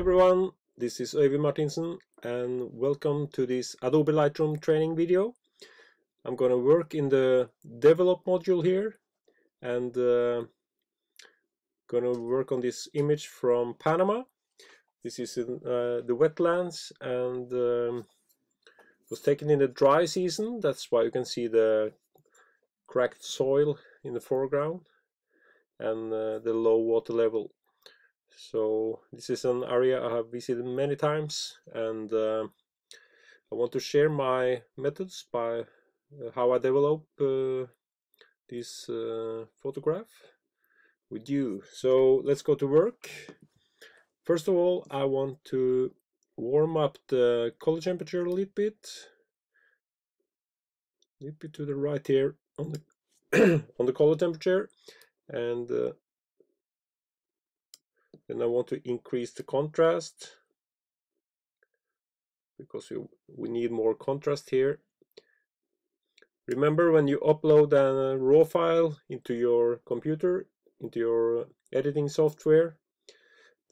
everyone, this is Øyvind Martinsen and welcome to this Adobe Lightroom training video. I'm going to work in the develop module here and going to work on this image from Panama. This is in the wetlands and was taken in the dry season. That's why you can see the cracked soil in the foreground and the low water level. So this is an area I have visited many times, and I want to share my methods by how I develop this photograph with you. So let's go to work. First of all, I want to warm up the color temperature a little bit to the right here on the on the color temperature, and then I want to increase the contrast because we need more contrast here. Remember, when you upload a raw file into your computer, into your editing software,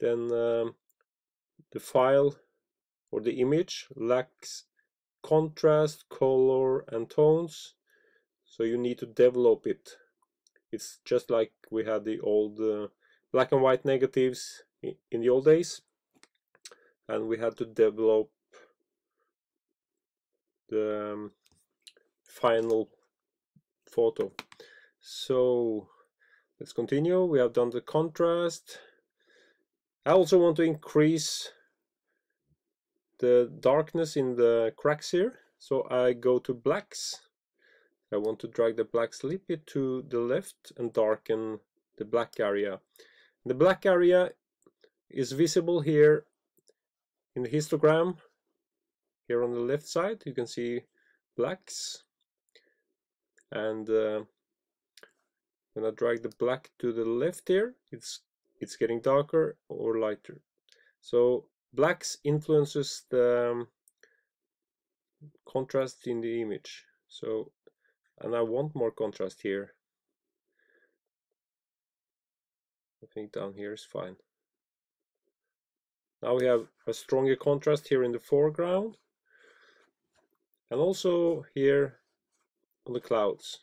then the file or the image lacks contrast, color and tones, so you need to develop it. It's just like we had the old black and white negatives in the old days, and we had to develop the final photo. So let's continue. We have done the contrast. I also want to increase the darkness in the cracks here, so I go to blacks. I want to drag the blacks a little bit to the left and darken the black area. The black area is visible here in the histogram. Here on the left side you can see blacks, and when I drag the black to the left here, it's getting darker or lighter. So blacks influences the contrast in the image. So, and I want more contrast here. I think down here is fine. Now we have a stronger contrast here in the foreground, and also here on the clouds.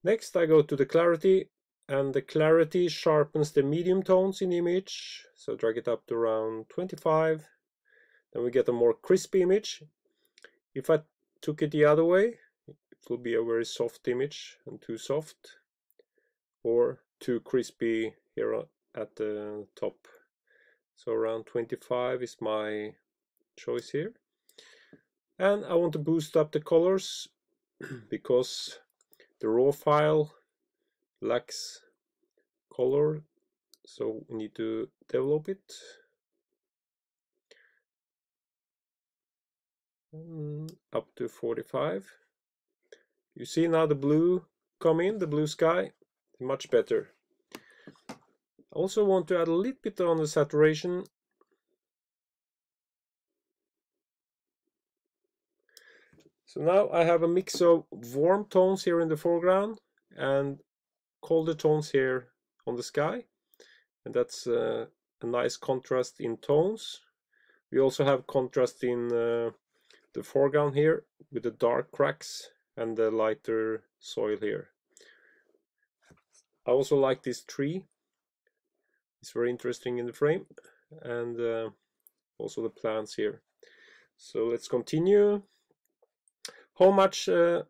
Next I go to the clarity, and the clarity sharpens the medium tones in the image, so drag it up to around 25. Then we get a more crispy image. If I took it the other way, it will be a very soft image, and too soft, or too crispy here at the top. So around 25 is my choice here. And I want to boost up the colors because the raw file lacks color, so we need to develop it. Up to 45. You see now the blue come in, the blue sky, much better. I also want to add a little bit on the saturation. So now I have a mix of warm tones here in the foreground and colder tones here on the sky, and that's a nice contrast in tones. We also have contrast in the foreground here with the dark cracks and the lighter soil here. I also like this tree. It's very interesting in the frame, and also the plants here. So let's continue. How much the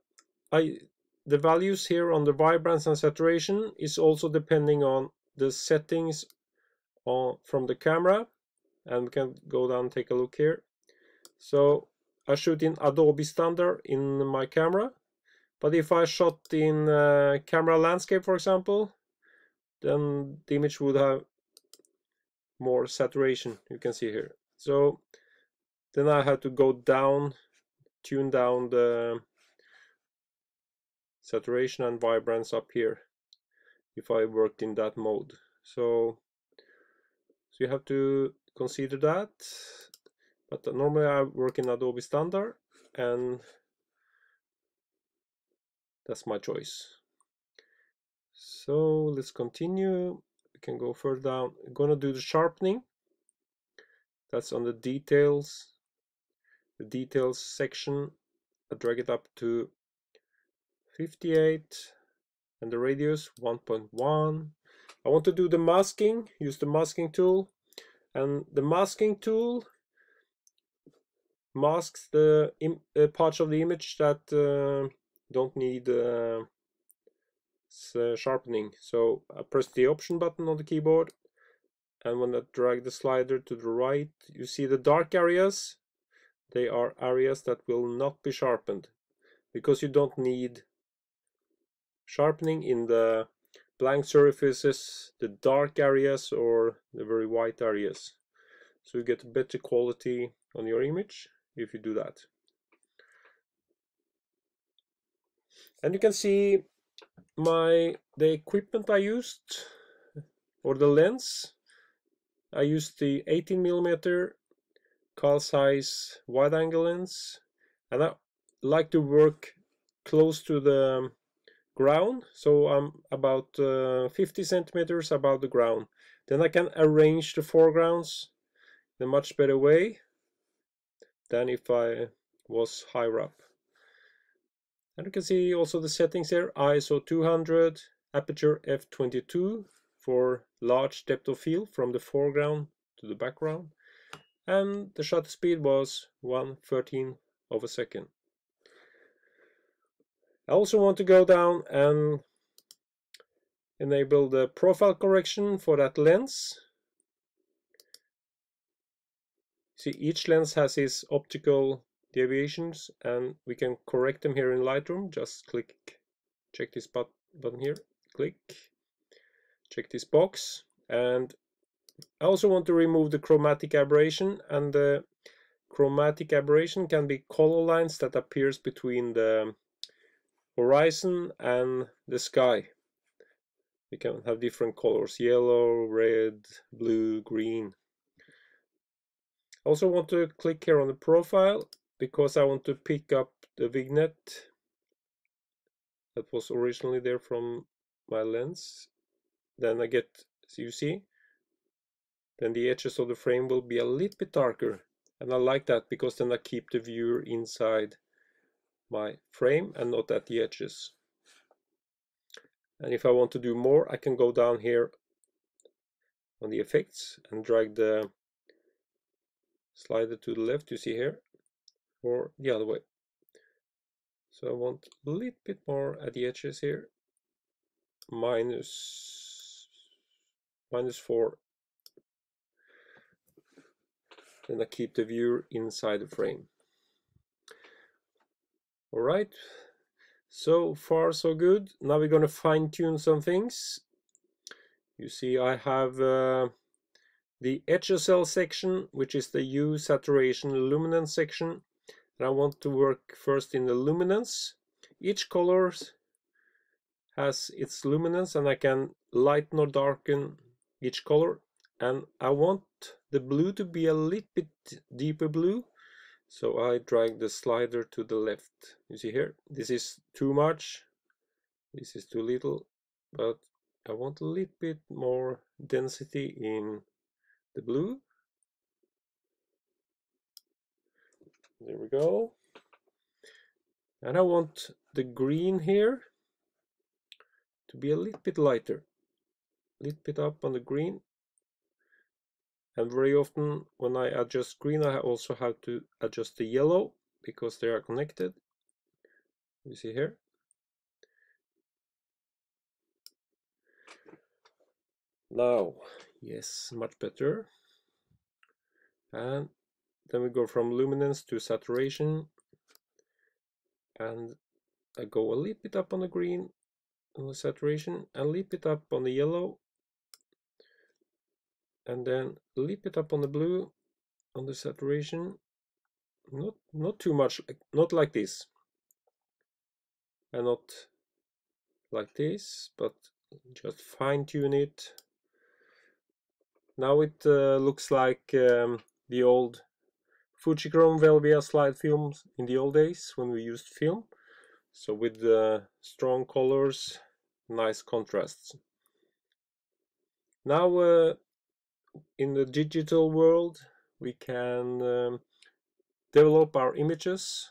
values here on the vibrance and saturation is also depending on the settings from the camera, and we can go down and take a look here. So I shoot in Adobe standard in my camera, but if I shot in camera landscape, for example, then the image would have more saturation, you can see here. So then I have to go down, tune down the saturation and vibrance up here if I worked in that mode. So you have to consider that, but normally I work in Adobe standard, and that's my choice. So let's continue. We can go further down. I'm gonna do the sharpening. That's on the details section. I drag it up to 58 and the radius 1.1. I want to do the masking, use the masking tool, and the masking tool masks the parts of the image that don't need sharpening. So I press the option button on the keyboard, and when I drag the slider to the right, you see the dark areas. They are areas that will not be sharpened, because you don't need sharpening in the blank surfaces, the dark areas, or the very white areas. So you get better quality on your image if you do that. And you can see the equipment I used, or the lens. I used the 18mm Carl Zeiss wide angle lens, and I like to work close to the ground, so I'm about 50 centimeters above the ground. Then I can arrange the foregrounds in a much better way than if I was higher up. And you can see also the settings here: ISO 200, aperture f22 for large depth of field from the foreground to the background, and the shutter speed was 1/13 of a second. I also want to go down and enable the profile correction for that lens. See, each lens has its optical deviations, and we can correct them here in Lightroom. Just check this button here, click, check this box. And I also want to remove the chromatic aberration, and the chromatic aberration can be color lines that appears between the horizon and the sky. We can have different colors: yellow, red, blue, green. I also want to click here on the profile because I want to pick up the vignette that was originally there from my lens. Then I get, so you see, then the edges of the frame will be a little bit darker, and I like that because then I keep the viewer inside my frame and not at the edges. And if I want to do more, I can go down here on the effects and drag the slider to the left, you see here, or the other way. So I want a little bit more at the edges here, -4. Then I keep the viewer inside the frame. Alright, so far so good. Now we're going to fine tune some things. You see I have the HSL section, which is the hue, saturation, luminance section. And I want to work first in the luminance. Each color has its luminance, and I can lighten or darken each color. And I want the blue to be a little bit deeper blue, so I drag the slider to the left. You see here, this is too much, this is too little, but I want a little bit more density in the blue. There we go. And I want the green here to be a little bit lighter, a little bit up on the green. And very often when I adjust green, I also have to adjust the yellow because they are connected. You see here. Now, yes, much better. And then we go from luminance to saturation, and I go a little bit up on the green on the saturation, and a little bit up on the yellow, and then a little bit up on the blue on the saturation. Not too much, not like this, and not like this, but just fine tune it. Now it looks like the old Fujichrome Velvia slide films in the old days when we used film. So with strong colors, nice contrasts. Now in the digital world, we can develop our images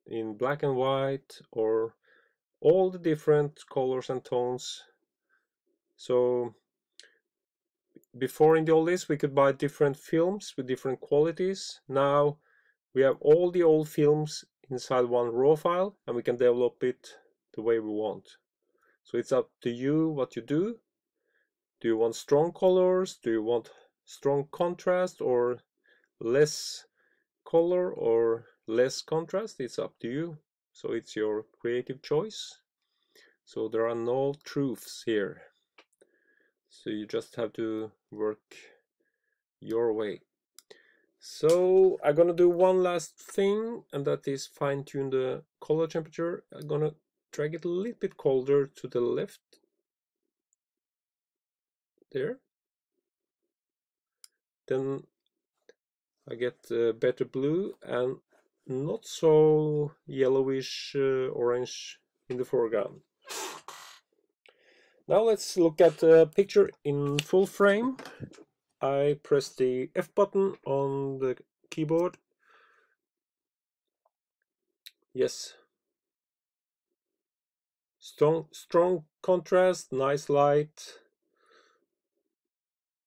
in black and white or all the different colors and tones. So before, in the old days, we could buy different films with different qualities. Now we have all the old films inside one raw file, and we can develop it the way we want. So it's up to you what you do. Do you want strong colors? Do you want strong contrast or less color or less contrast? It's up to you. So it's your creative choice. So there are no truths here. So you just have to work your way. So I'm gonna do one last thing, and that is fine tune the color temperature. I'm gonna drag it a little bit colder to the left there. Then I get better blue and not so yellowish orange in the foreground. Now let's look at the picture in full frame. I press the F button on the keyboard. Yes. Strong contrast, nice light.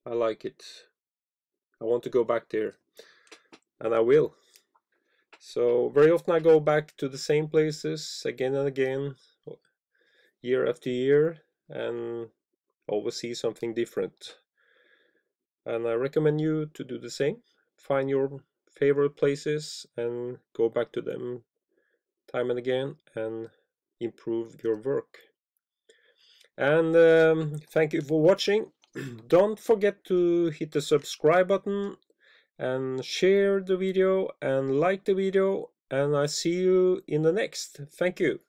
I like it. I want to go back there, and I will. So very often I go back to the same places again and again, year after year, and always see something different. And I recommend you to do the same. Find your favorite places and go back to them time and again and improve your work. And thank you for watching. Don't forget to hit the subscribe button and share the video and like the video, and I see you in the next. Thank you.